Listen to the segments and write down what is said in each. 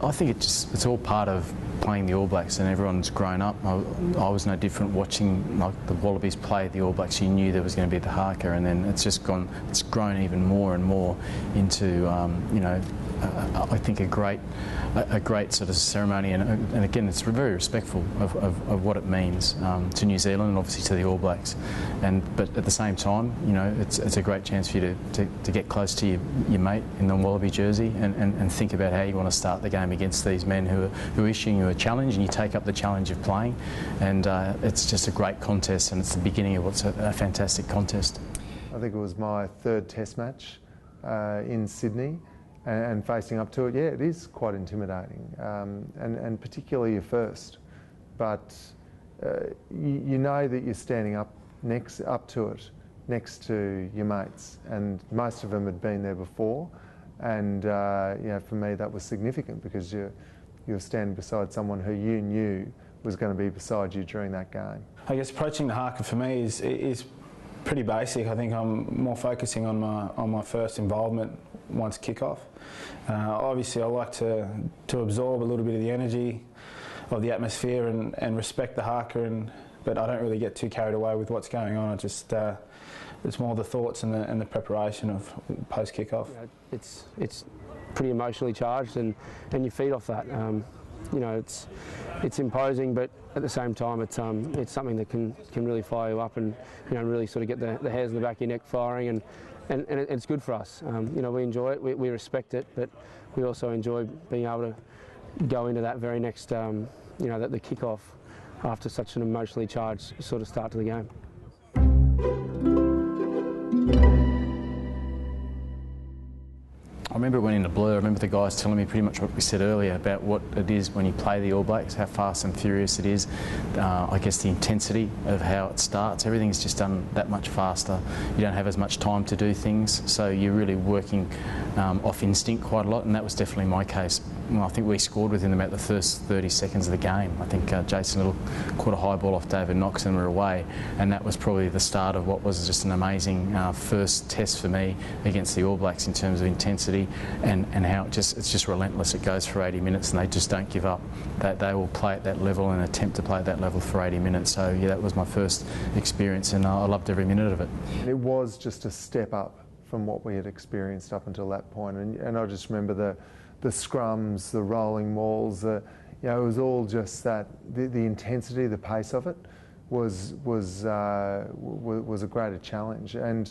I think it's all part of playing the All Blacks, and everyone's grown up. I was no different watching like the Wallabies play the All Blacks. You knew there was going to be the HAKA, and then it's grown even more and more into you know, I think a great sort of ceremony, and again it's very respectful of what it means to New Zealand and obviously to the All Blacks, but at the same time, you know, it's a great chance for you to get close to your mate in the Wallaby jersey and think about how you want to start the game against these men who are issuing you a challenge, and you take up the challenge of playing, and it's just a great contest, and it's the beginning of what's a fantastic contest. I think it was my third Test match in Sydney. And facing up to it, yeah, it is quite intimidating, and particularly your first. But you know that you're standing up to it, next to your mates, and most of them had been there before. And you know, for me, that was significant because you're standing beside someone who you knew was going to be beside you during that game. I guess approaching the HAKA for me is pretty basic. I think I'm more focusing on my first involvement once kick-off. Obviously I like to absorb a little bit of the energy of the atmosphere and respect the HAKA, but I don't really get too carried away with what's going on. It's more the thoughts and the preparation of post kick-off. Yeah, it's pretty emotionally charged, and you feed off that. You know, it's imposing, but at the same time, it's something that can really fire you up, and you know, really sort of get the hairs on the back of your neck firing, and it's good for us. You know, we enjoy it, we respect it, but we also enjoy being able to go into that very next, you know, the kick-off after such an emotionally charged sort of start to the game. I remember it went into blur. I remember the guys telling me pretty much what we said earlier about what it is when you play the All Blacks, how fast and furious it is. I guess the intensity of how it starts, everything's just done that much faster. You don't have as much time to do things, so you're really working off instinct quite a lot, and that was definitely my case. Well, I think we scored within about the first 30 seconds of the game. I think Jason Little caught a high ball off David Knox and we're away, and that was probably the start of what was just an amazing first test for me against the All Blacks in terms of intensity and how it's just relentless. It goes for 80 minutes and they just don't give up. They will play at that level and attempt to play at that level for 80 minutes. So yeah, that was my first experience, and I loved every minute of it. It was just a step up from what we had experienced up until that point, and I just remember the scrums, the rolling mauls, you know, it was all just that. The intensity, the pace of it was a greater challenge. And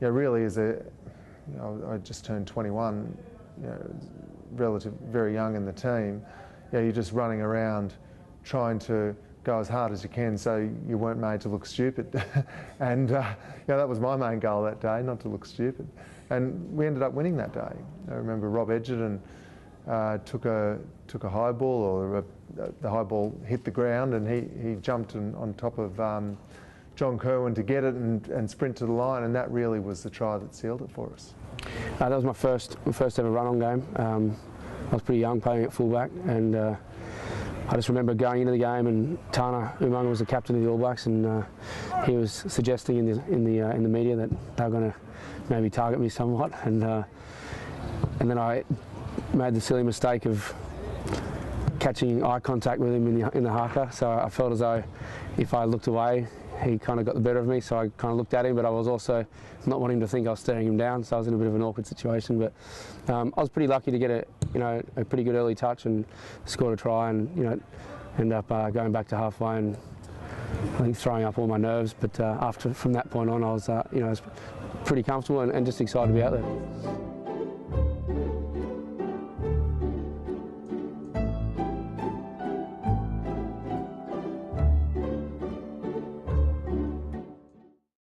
you know, really, I just turned 21, you know, very young in the team. You know, you're just running around trying to go as hard as you can so you weren't made to look stupid. And you know, that was my main goal that day, not to look stupid. And we ended up winning that day. I remember Rob Edgerton took a high ball, or the high ball hit the ground, and he jumped on top of John Kerwin to get it and sprint to the line, and that really was the try that sealed it for us. That was my first ever run-on game. I was pretty young, playing at fullback, and I just remember going into the game, and Tana Umaga was the captain of the All Blacks, and he was suggesting in the media that they were going to maybe target me somewhat, and then I made the silly mistake of catching eye contact with him in the HAKA. So I felt as though if I looked away, he kind of got the better of me. So I kind of looked at him, but I was also not wanting to think I was staring him down. So I was in a bit of an awkward situation. But I was pretty lucky to get a pretty good early touch and scored a try, and you know, end up going back to halfway and I think throwing up all my nerves. But from that point on, I was I was pretty comfortable and just excited to be out there.